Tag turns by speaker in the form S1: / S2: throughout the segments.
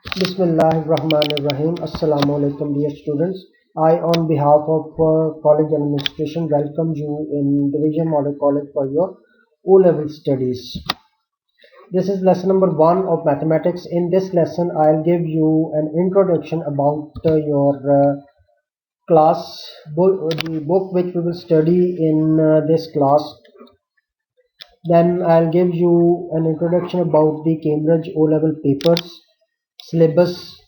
S1: Bismillahirrahmanirrahim. Assalamu alaikum, dear students. I, on behalf of College Administration, welcome you in Division Model College for your O-level studies. This is lesson number 1 of mathematics. In this lesson, I'll give you an introduction about your class book, the book which we will study in this class. Then I'll give you an introduction about the Cambridge O-level papers, syllabus,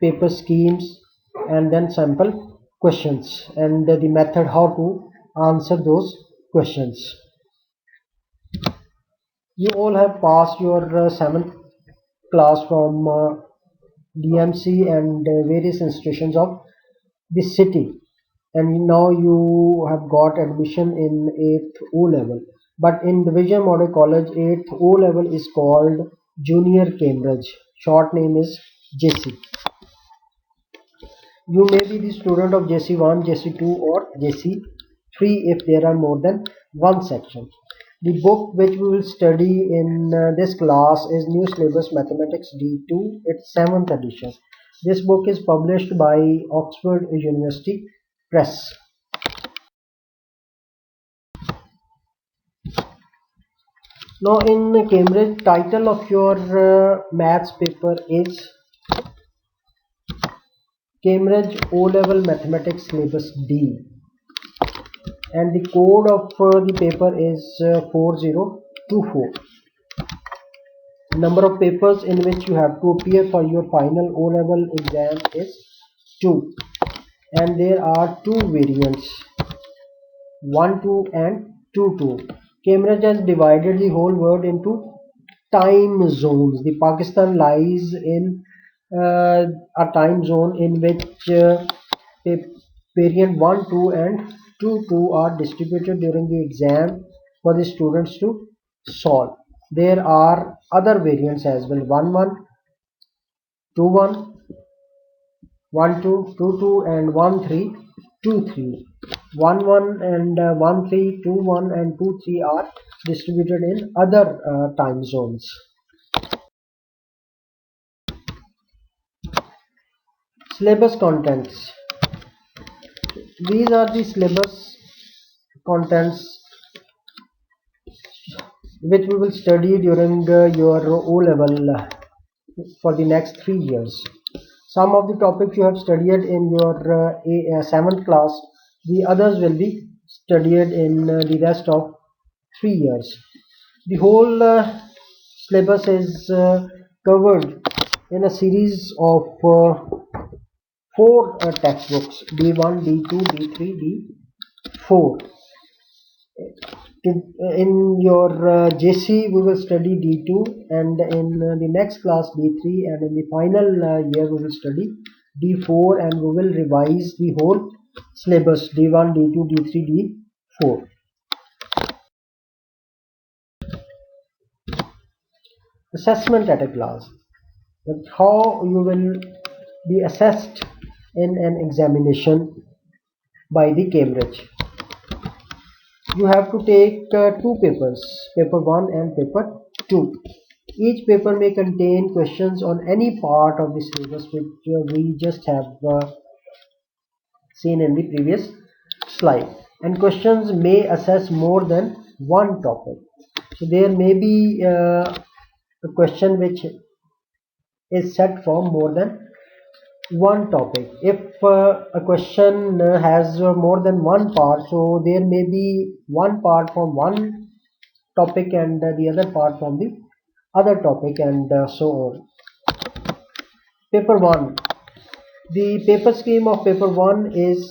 S1: paper schemes, and then sample questions and the method how to answer those questions. You all have passed your 7th class from DMC and various institutions of the city, and now you have got admission in 8th O level, but in Division Model College 8th O level is called Junior Cambridge. Short name is JC. You may be the student of JC1, JC2 or JC3 if there are more than one section. The book which we will study in this class is New Syllabus Mathematics D2, its 7th edition. This book is published by Oxford University Press. Now in Cambridge, title of your maths paper is Cambridge O-Level Mathematics Syllabus D, and the code of the paper is 4024. Number of papers in which you have to appear for your final O-level exam is 2, and there are two variants, 1-2 and 2-2. Cambridge has divided the whole world into time zones. The Pakistan lies in a time zone in which variant 1, 2 and 2-2 are distributed during the exam for the students to solve. There are other variants as well, 1-1, 2-1, 1-2, 2-2 and 1-3, 2-3. 1-1 and 1-3, 2-1 and 2-3 are distributed in other time zones. Syllabus contents. These are the syllabus contents which we will study during your O-level for the next 3 years. Some of the topics you have studied in your 7th class, the others will be studied in the rest of 3 years. The whole syllabus is covered in a series of 4 textbooks, D1, D2, D3, D4. In your JC we will study D2, and in the next class D3, and in the final year we will study D4, and we will revise the whole syllabus D1, D2, D3, D4. Assessment at a class. How you will be assessed in an examination by the Cambridge. You have to take 2 papers, paper 1 and paper 2. Each paper may contain questions on any part of the syllabus which we just have seen in the previous slide, and questions may assess more than one topic. So there may be a question which is set for more than one topic. If a question has more than one part, so there may be one part from one topic and the other part from the other topic, and so on. Paper 1. The paper scheme of paper 1 is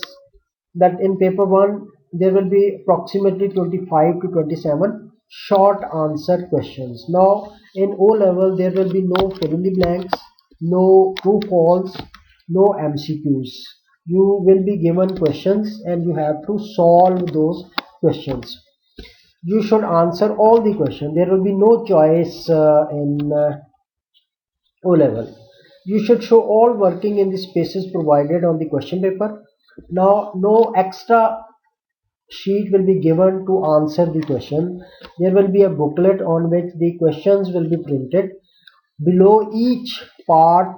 S1: that in paper 1 there will be approximately 25 to 27 short answer questions. Now in O level there will be no fill in the blanks, no true false, no MCQs. You will be given questions and you have to solve those questions. You should answer all the questions. There will be no choice in O level. You should show all working in the spaces provided on the question paper. Now no extra sheet will be given to answer the question. There will be a booklet on which the questions will be printed. below each part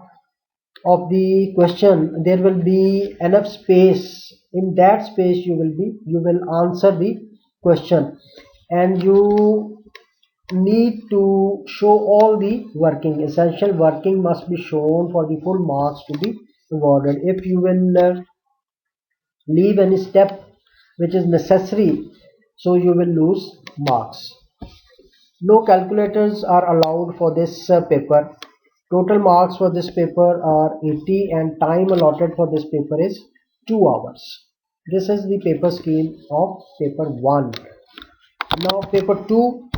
S1: of the question there will be enough space. In that space you will answer the question, and you need to show all the working. Essential working must be shown for the full marks to be awarded. If you will leave any step which is necessary, so you will lose marks. No calculators are allowed for this paper. Total marks for this paper are 80 and time allotted for this paper is 2 hours. This is the paper scheme of paper 1. Now paper 2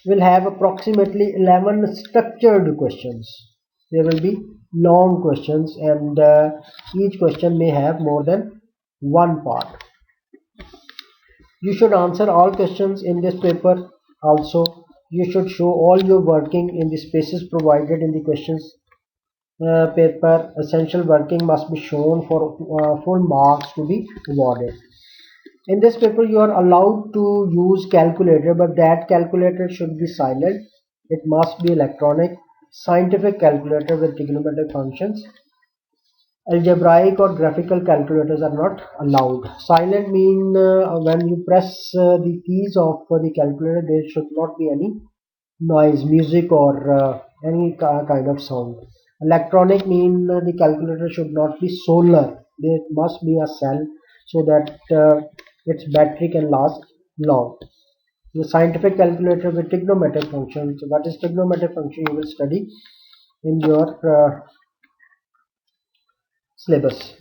S1: will have approximately 11 structured questions. There will be long questions, and each question may have more than one part. You should answer all questions in this paper. Also, you should show all your working in the spaces provided in the questions paper. Essential working must be shown for full marks to be awarded. In this paper you are allowed to use calculator, but that calculator should be silent. It must be electronic. Scientific calculator with trigonometric functions. Algebraic or graphical calculators are not allowed. Silent mean when you press the keys of the calculator there should not be any noise, music, or any kind of sound. Electronic mean the calculator should not be solar. There must be a cell so that its battery can last long. The scientific calculator with trigonometric function. So what is trigonometric function you will study in your syllabus.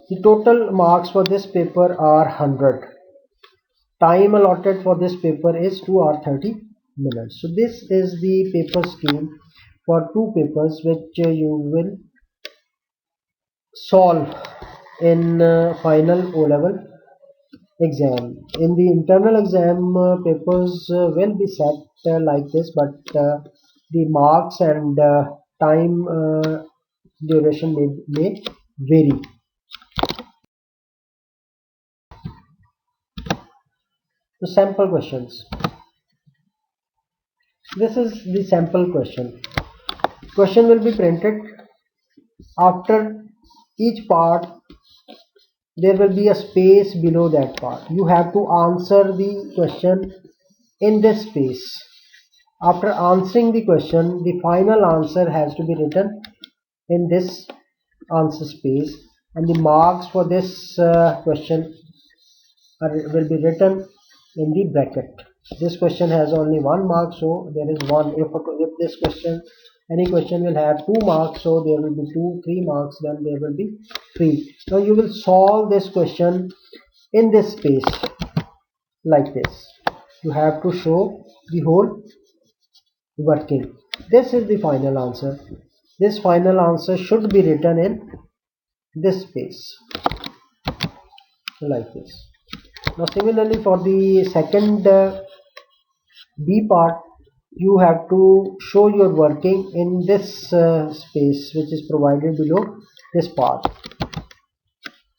S1: The total marks for this paper are 100. Time allotted for this paper is 2 hours 30 minutes. So this is the paper scheme for two papers which you will solve in final O-level exam. In the internal exam papers will be set like this, but the marks and time duration may vary. So sample questions. This is the sample question. Question will be printed. After each part there will be a space below that part. You have to answer the question in this space. After answering the question, the final answer has to be written in this answer space, and the marks for this question will be written in the bracket. This question has only 1 mark, so there is 1. If this question, any question will have 2 marks, so there will be 2, 3 marks, then there will be 3. Now you will solve this question in this space like this. You have to show the whole working. This is the final answer. This final answer should be written in this space like this. Now similarly for the second B part, you have to show your working in this space which is provided below this part.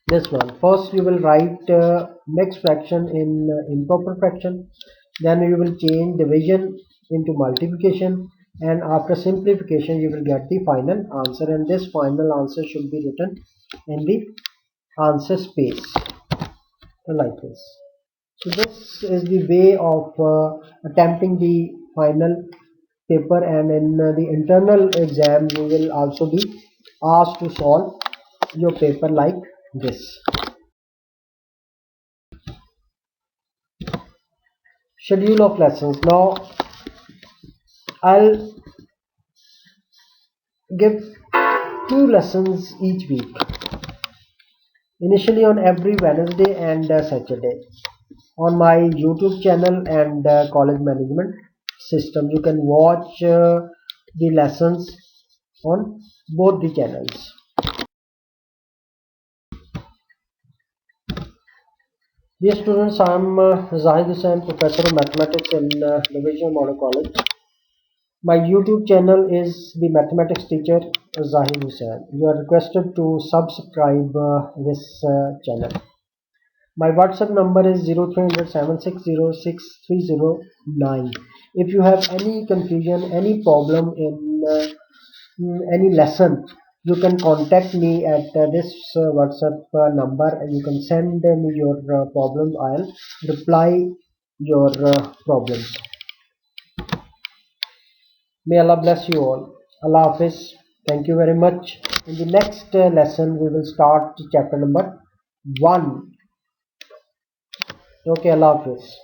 S1: This one. First you will write mixed fraction in improper fraction, then you will change division into multiplication, and after simplification you will get the final answer, and this final answer should be written in the answer space like this. So this is the way of attempting the final paper, and in the internal exam you will also be asked to solve your paper like this. Schedule of lessons. Now I'll give 2 lessons each week, initially on every Wednesday and Saturday on my YouTube channel and college management system. You can watch the lessons on both the channels. Dear students, I am Zahid Hussain, Professor of Mathematics in Division Model College. My YouTube channel is the Mathematics Teacher Zahid Hussain. You are requested to subscribe this channel. My WhatsApp number is 0300 If you have any confusion, any problem in any lesson, you can contact me at this WhatsApp number, and you can send me your problem. I'll reply your problems. May Allah bless you all. Allah Hafiz. Thank you very much. In the next lesson, we will start chapter number 1. Okay, Allah Hafiz.